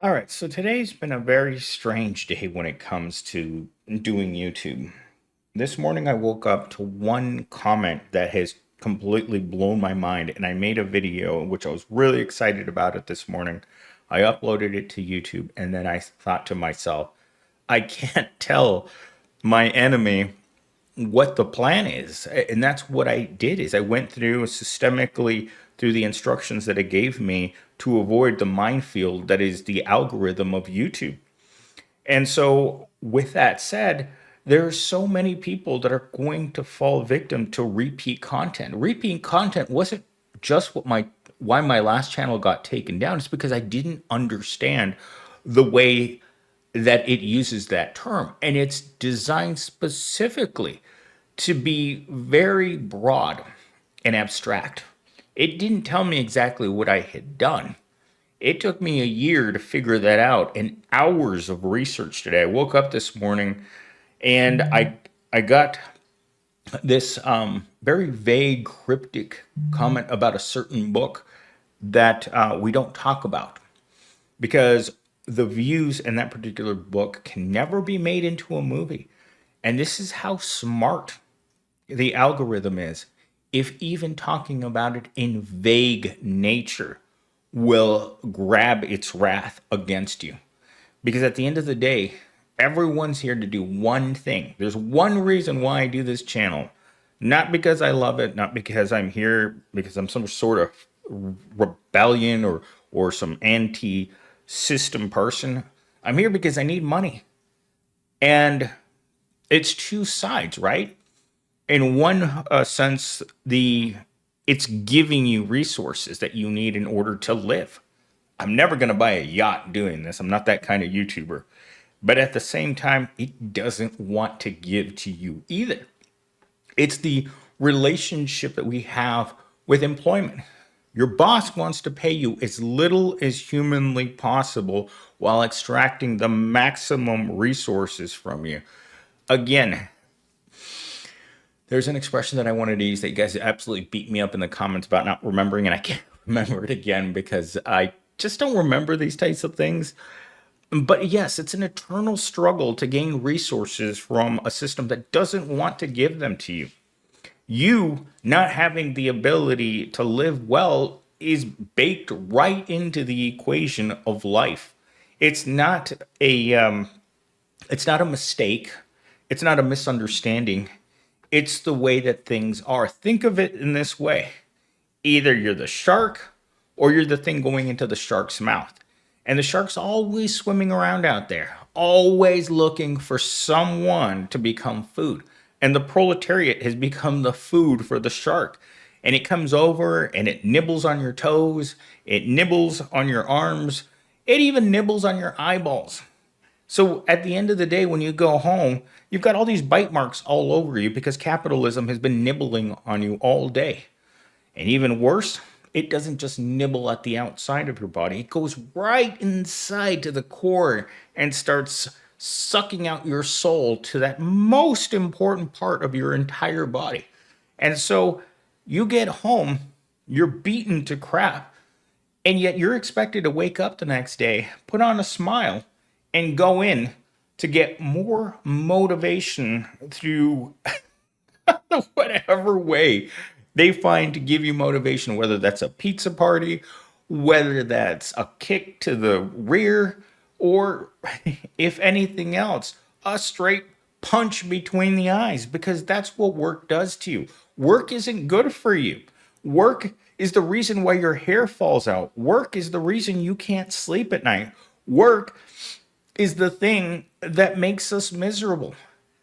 All right, so today's been a very strange day when it comes to doing YouTube. This morning I woke up to one comment that has completely blown my mind, and I made a video which I was really excited about it this morning. I uploaded it to YouTube, and then I thought to myself, I can't tell my enemy what the plan is, and that's what I did. Is I went through systemically through the instructions that it gave me to avoid the minefield that is the algorithm of YouTube. And so with that said, there are so many people that are going to fall victim to repeat content. Repeat content wasn't just why my last channel got taken down. It's because I didn't understand the way that it uses that term, and it's designed specifically to be very broad and abstract. It didn't tell me exactly what I had done. It took me a year to figure that out and hours of research today. I woke up this morning and I got this very vague, cryptic comment about a certain book that we don't talk about because the views in that particular book can never be made into a movie. And this is how smart the algorithm is. If even talking about it in vague nature will grab its wrath against you. Because at the end of the day, everyone's here to do one thing. There's one reason why I do this channel. Not because I love it, not because I'm here because I'm some sort of rebellion or some anti-system person. I'm here because I need money. And it's two sides, right? In one sense, it's giving you resources that you need in order to live. I'm never going to buy a yacht doing this. I'm not that kind of YouTuber. But at the same time, it doesn't want to give to you either. It's the relationship that we have with employment. Your boss wants to pay you as little as humanly possible while extracting the maximum resources from you. Again, there's an expression that I wanted to use that you guys absolutely beat me up in the comments about not remembering, and I can't remember it again because I just don't remember these types of things. But yes, it's an eternal struggle to gain resources from a system that doesn't want to give them to you. You not having the ability to live well is baked right into the equation of life. It's not a mistake. It's not a misunderstanding. It's the way that things are. Think of it in this way. Either you're the shark or you're the thing going into the shark's mouth. And the shark's always swimming around out there, always looking for someone to become food. And the proletariat has become the food for the shark. And it comes over and it nibbles on your toes, it nibbles on your arms, it even nibbles on your eyeballs. So at the end of the day, when you go home, you've got all these bite marks all over you because capitalism has been nibbling on you all day. And even worse, it doesn't just nibble at the outside of your body, it goes right inside to the core and starts sucking out your soul to that most important part of your entire body. And so you get home, you're beaten to crap, and yet you're expected to wake up the next day, put on a smile, and go in to get more motivation through whatever way they find to give you motivation, whether that's a pizza party, whether that's a kick to the rear, or if anything else, a straight punch between the eyes, because that's what work does to you. Work isn't good for you. Work is the reason why your hair falls out. Work is the reason you can't sleep at night. Work is the thing that makes us miserable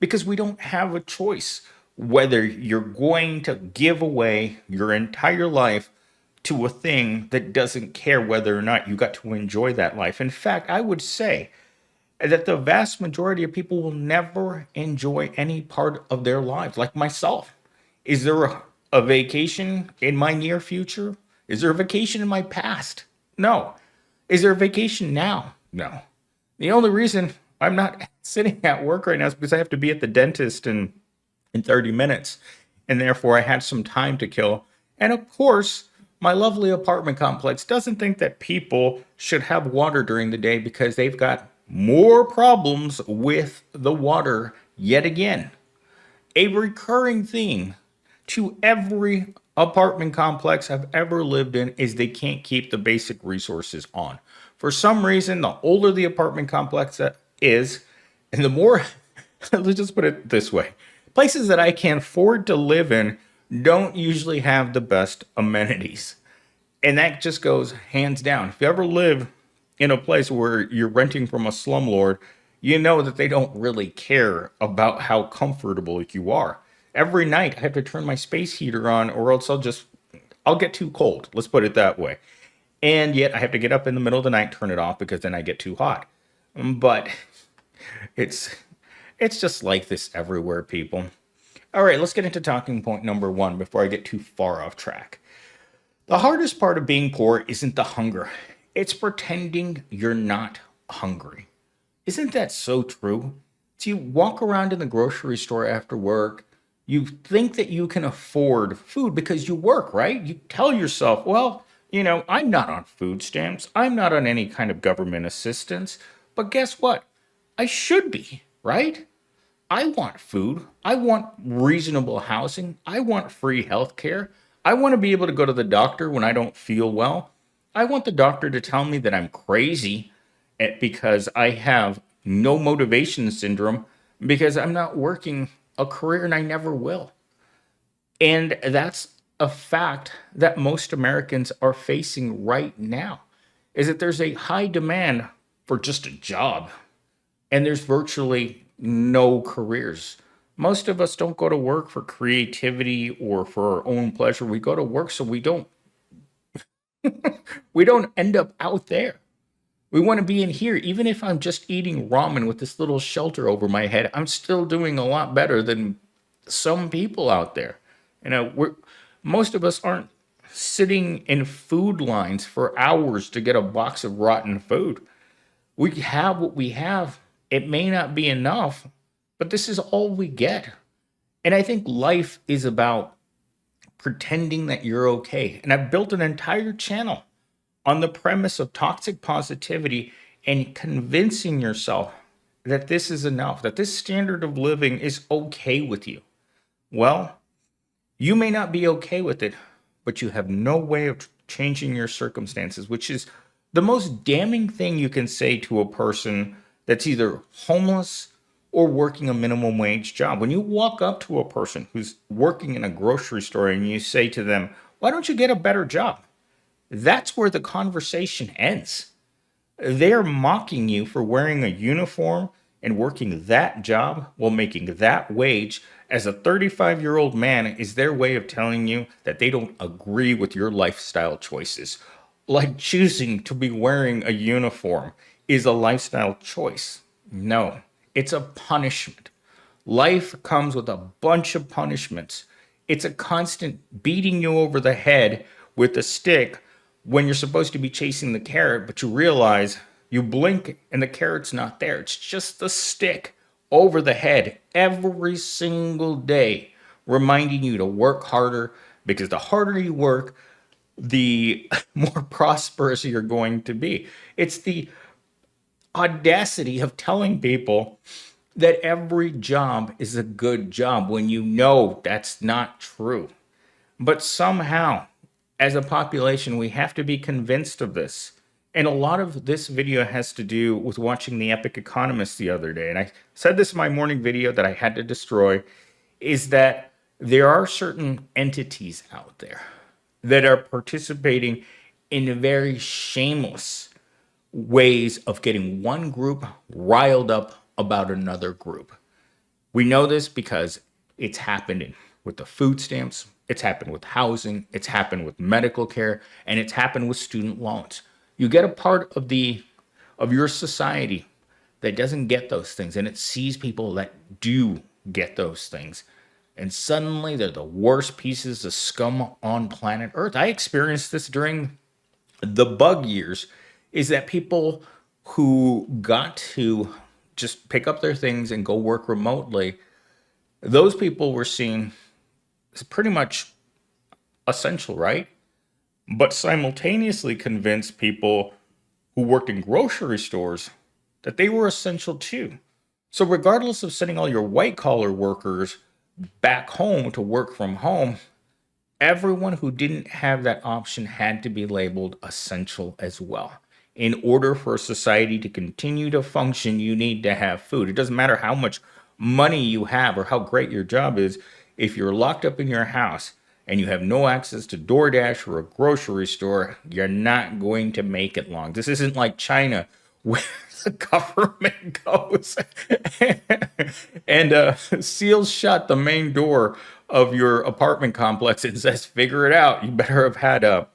because we don't have a choice whether you're going to give away your entire life to a thing that doesn't care whether or not you got to enjoy that life. In fact, I would say that the vast majority of people will never enjoy any part of their lives, like myself. Is there a vacation in my near future? Is there a vacation in my past? No. Is there a vacation now? No. The only reason I'm not sitting at work right now is because I have to be at the dentist in 30 minutes. And therefore, I had some time to kill. And of course, My lovely apartment complex doesn't think that people should have water during the day because they've got more problems with the water yet again. A recurring theme to every apartment complex I've ever lived in is they can't keep the basic resources on. For some reason, the older the apartment complex is, and the more, let's just put it this way, places that I can afford to live in don't usually have the best amenities. And that just goes hands down. If you ever live in a place where you're renting from a slumlord, you know that they don't really care about how comfortable you are. Every night I have to turn my space heater on or else I'll get too cold. Let's put it that way. And yet I have to get up in the middle of the night, turn it off because then I get too hot. But it's it's just like this everywhere, people. All right, let's get into talking point number 1 before I get too far off track. The hardest part of being poor isn't the hunger. It's pretending you're not hungry. Isn't that so true? So you walk around in the grocery store after work, you think that you can afford food because you work, right? You tell yourself, well, I'm not on food stamps. I'm not on any kind of government assistance. But guess what? I should be, right? I want food. I want reasonable housing. I want free health care. I want to be able to go to the doctor when I don't feel well. I want the doctor to tell me that I'm crazy because I have no motivation syndrome because I'm not working a career and I never will. And that's a fact that most Americans are facing right now is that there's a high demand for just a job and there's virtually no careers. Most of us don't go to work for creativity or for our own pleasure. We go to work so we don't end up out there. We want to be in here. Even if I'm just eating ramen with this little shelter over my head, I'm still doing a lot better than some people out there. Most of us aren't sitting in food lines for hours to get a box of rotten food. We have what we have. It may not be enough, but this is all we get. And I think life is about pretending that you're okay. And I've built an entire channel on the premise of toxic positivity and convincing yourself that this is enough, that this standard of living is okay with you. Well, you may not be okay with it, but you have no way of changing your circumstances, which is the most damning thing you can say to a person that's either homeless or working a minimum wage job. When you walk up to a person who's working in a grocery store and you say to them, why don't you get a better job? That's where the conversation ends. They're mocking you for wearing a uniform and working that job while making that wage. As a 35-year-old man is their way of telling you that they don't agree with your lifestyle choices. Like choosing to be wearing a uniform is a lifestyle choice. No, it's a punishment. Life comes with a bunch of punishments. It's a constant beating you over the head with a stick when you're supposed to be chasing the carrot, but you realize you blink and the carrot's not there. It's just the stick over the head every single day, reminding you to work harder because the harder you work, the more prosperous you're going to be. It's the audacity of telling people that every job is a good job when you know that's not true. But somehow, as a population, we have to be convinced of this. And a lot of this video has to do with watching The Epic Economist the other day. And I said this in my morning video that I had to destroy, is that there are certain entities out there that are participating in very shameless ways of getting one group riled up about another group. We know this because it's happened with the food stamps, it's happened with housing, it's happened with medical care, and it's happened with student loans. You get a part of your society that doesn't get those things, and it sees people that do get those things. And suddenly they're the worst pieces of scum on planet Earth. I experienced this during the bug years, is that people who got to just pick up their things and go work remotely, those people were seen as pretty much essential, right? but simultaneously convince people who worked in grocery stores that they were essential too. So, regardless of sending all your white collar workers back home to work from home, everyone who didn't have that option had to be labeled essential as well. In order for society to continue to function, you need to have food. It doesn't matter how much money you have or how great your job is. If you're locked up in your house and you have no access to DoorDash or a grocery store, you're not going to make it long. This isn't like China where the government goes and seals shut the main door of your apartment complex and says, figure it out. You better have had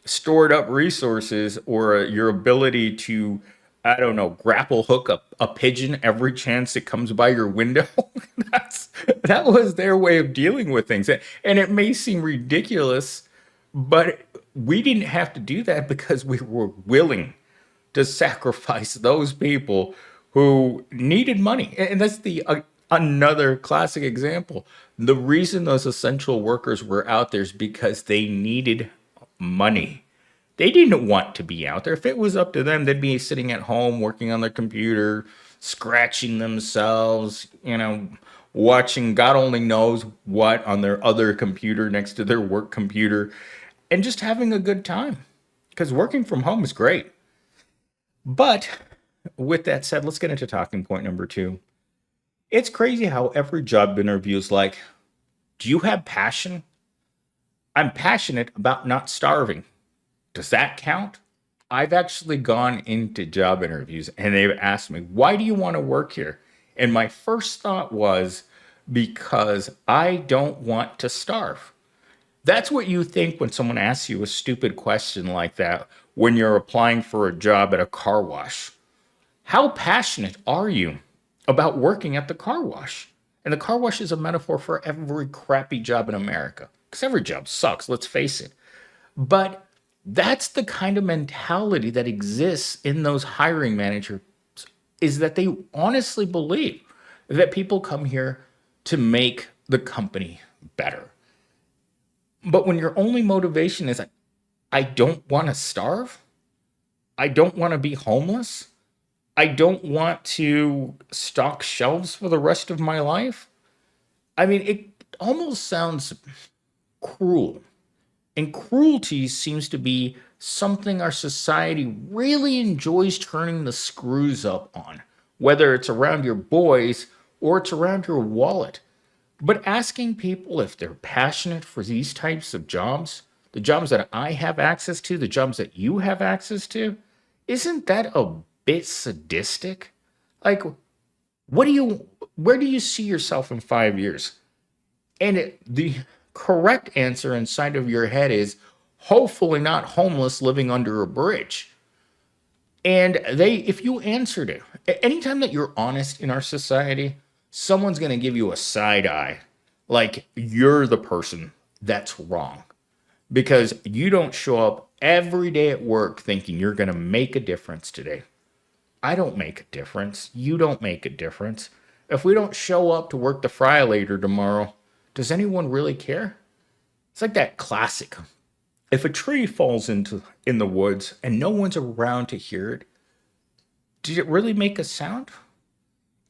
stored up resources or your ability to, I don't know, grapple hook a pigeon every chance it comes by your window. That's that was their way of dealing with things. And it may seem ridiculous, but we didn't have to do that because we were willing to sacrifice those people who needed money. And that's the another classic example. The reason those essential workers were out there is because they needed money. They didn't want to be out there. If it was up to them, they'd be sitting at home working on their computer, scratching themselves, watching God only knows what on their other computer next to their work computer, and just having a good time. Because working from home is great. But with that said, let's get into talking point number two. It's crazy how every job interview is like, do you have passion? I'm passionate about not starving. Does that count? I've actually gone into job interviews and they've asked me, why do you want to work here? And my first thought was, because I don't want to starve. That's what you think when someone asks you a stupid question like that when you're applying for a job at a car wash. How passionate are you about working at the car wash? And the car wash is a metaphor for every crappy job in America. Because every job sucks, let's face it. But that's the kind of mentality that exists in those hiring managers, is that they honestly believe that people come here to make the company better. But when your only motivation is, I don't want to starve, I don't want to be homeless, I don't want to stock shelves for the rest of my life. I mean, it almost sounds cruel. And cruelty seems to be something our society really enjoys turning the screws up on, whether it's around your boys or it's around your wallet. But asking people if they're passionate for these types of jobs, the jobs that I have access to, the jobs that you have access to, isn't that a bit sadistic? Like, where do you see yourself in 5 years? And the correct answer inside of your head is hopefully not homeless living under a bridge. And if you answered it, anytime that you're honest in our society, someone's going to give you a side eye, like you're the person that's wrong because you don't show up every day at work thinking you're going to make a difference today. I don't make a difference. You don't make a difference. If we don't show up to work the fry later tomorrow, does anyone really care? It's like that classic. If a tree falls in the woods and no one's around to hear it, did it really make a sound?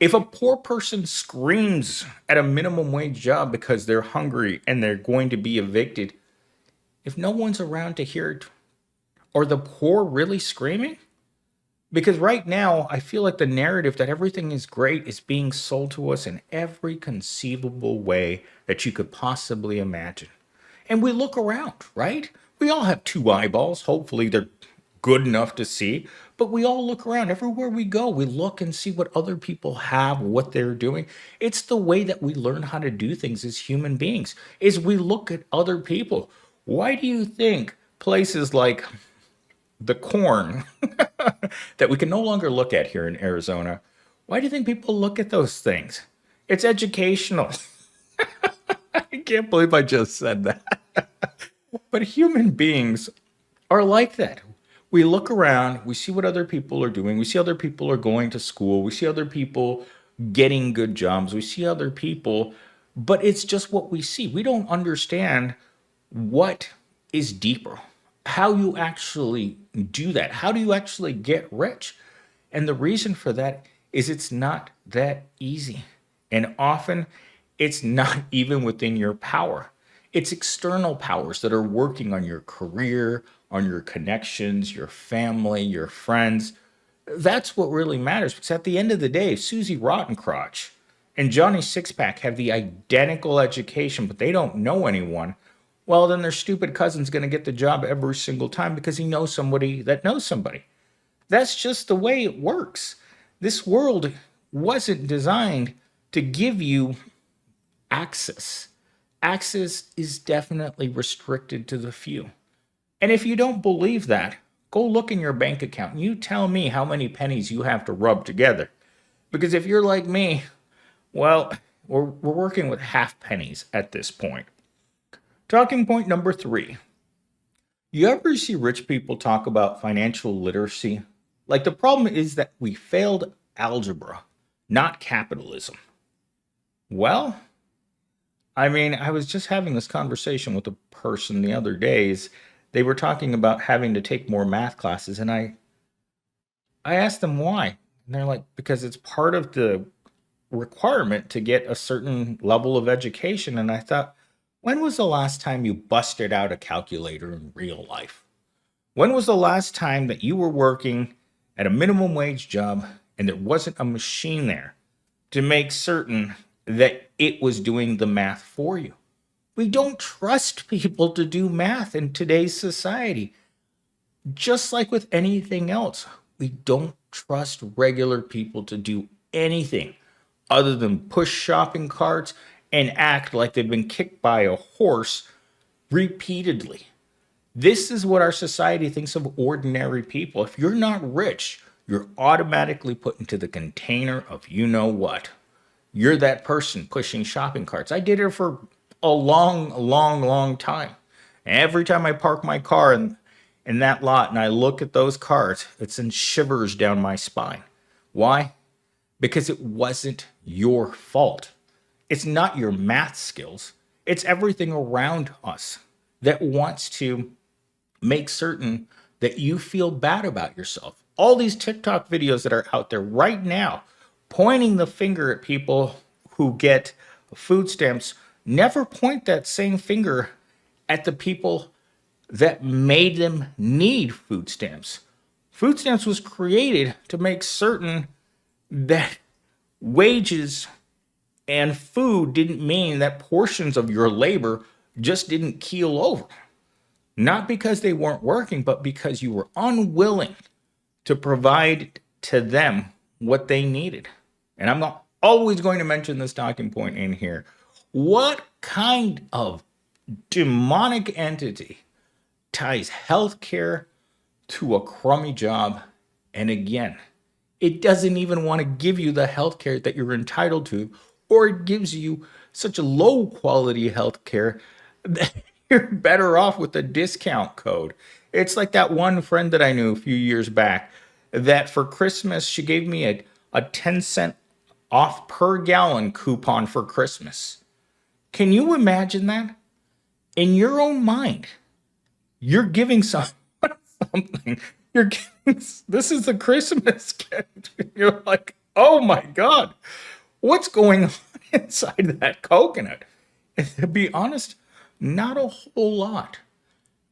If a poor person screams at a minimum wage job because they're hungry and they're going to be evicted, if no one's around to hear it, are the poor really screaming? Because right now, I feel like the narrative that everything is great is being sold to us in every conceivable way that you could possibly imagine. And we look around, right? We all have two eyeballs. Hopefully, they're good enough to see. But we all look around. Everywhere we go, we look and see what other people have, what they're doing. It's the way that we learn how to do things as human beings, is we look at other people. Why do you think places like the corn that we can no longer look at here in Arizona, why do you think people look at those things? It's educational. I can't believe I just said that. But human beings are like that. We look around, we see what other people are doing, we see other people are going to school, we see other people getting good jobs, we see other people, but it's just what we see. We don't understand what is deeper. how you actually do that. How do you actually get rich? And the reason for that is it's not that easy. And often it's not even within your power. It's external powers that are working on your career, on your connections, your family, your friends. That's what really matters, because at the end of the day, if Susie Rottencrotch and Johnny Sixpack have the identical education, but they don't know anyone, well, then their stupid cousin's going to get the job every single time because he knows somebody that knows somebody. That's just the way it works. This world wasn't designed to give you access. Access is definitely restricted to the few. And if you don't believe that, go look in your bank account and you tell me how many pennies you have to rub together. Because if you're like me, well, we're working with half pennies at this point. Talking point number 3. You ever see rich people talk about financial literacy? Like, the problem is that we failed algebra, not capitalism. Well, I mean, I was just having this conversation with a person the other days. They were talking about having to take more math classes, and I asked them why. And they're like, because it's part of the requirement to get a certain level of education. And I thought, when was the last time you busted out a calculator in real life? When was the last time that you were working at a minimum wage job and there wasn't a machine there to make certain that it was doing the math for you? We don't trust people to do math in today's society. Just like with anything else, we don't trust regular people to do anything other than push shopping carts and act like they've been kicked by a horse repeatedly. This is what our society thinks of ordinary people. If you're not rich, you're automatically put into the container of you know what. You're that person pushing shopping carts. I did it for a long time. Every time I park my car in that lot and I look at those cars, it sends shivers down my spine. Why? Because it wasn't your fault. It's not your math skills. It's everything around us that wants to make certain that you feel bad about yourself. All these TikTok videos that are out there right now pointing the finger at people who get food stamps never point that same finger at the people that made them need food stamps. Food stamps was created to make certain that wages and food didn't mean that portions of your labor just didn't keel over. Not because they weren't working, but because you were unwilling to provide to them what they needed. And I'm not always going to mention this talking point in here. What kind of demonic entity ties healthcare to a crummy job? And again, it doesn't even want to give you the healthcare that you're entitled to, or it gives you such a low quality healthcare that you're better off with a discount code. It's like that one friend that I knew a few years back that for Christmas she gave me a 10-cent off per gallon coupon for Christmas. Can you imagine that? In your own mind, you're giving something. You're giving, this is a Christmas gift. You're like, oh my God, what's going on inside that coconut? And to be honest, not a whole lot.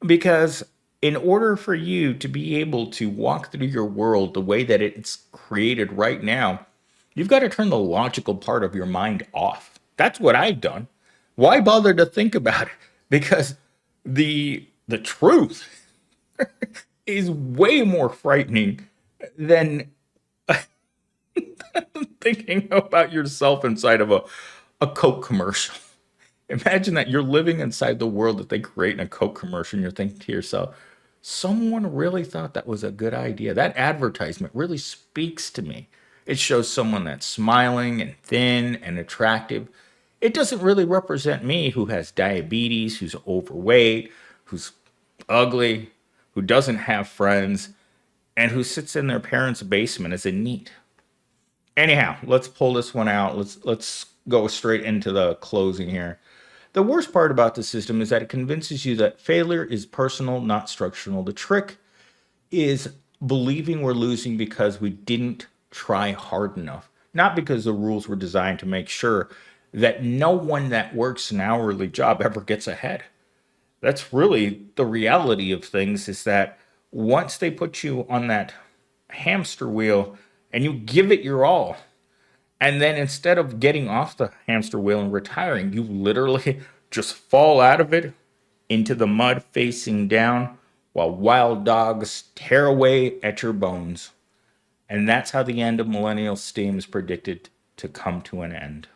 Because in order for you to be able to walk through your world the way that it's created right now, you've got to turn the logical part of your mind off. That's what I've done. Why bother to think about it? Because the truth is way more frightening than thinking about yourself inside of a Coke commercial. Imagine that you're living inside the world that they create in a Coke commercial and you're thinking to yourself, someone really thought that was a good idea. That advertisement really speaks to me. It shows someone that's smiling and thin and attractive. It doesn't really represent me, who has diabetes, who's overweight, who's ugly, who doesn't have friends, and who sits in their parents' basement as a NEET. Anyhow, let's pull this one out. Let's go straight into the closing here. The worst part about the system is that it convinces you that failure is personal, not structural. The trick is believing we're losing because we didn't try hard enough, not because the rules were designed to make sure that no one that works an hourly job ever gets ahead. That's really the reality of things, is that once they put you on that hamster wheel and you give it your all, and then instead of getting off the hamster wheel and retiring, you literally just fall out of it into the mud facing down while wild dogs tear away at your bones. And that's how the end of millennial steam is predicted to come to an end.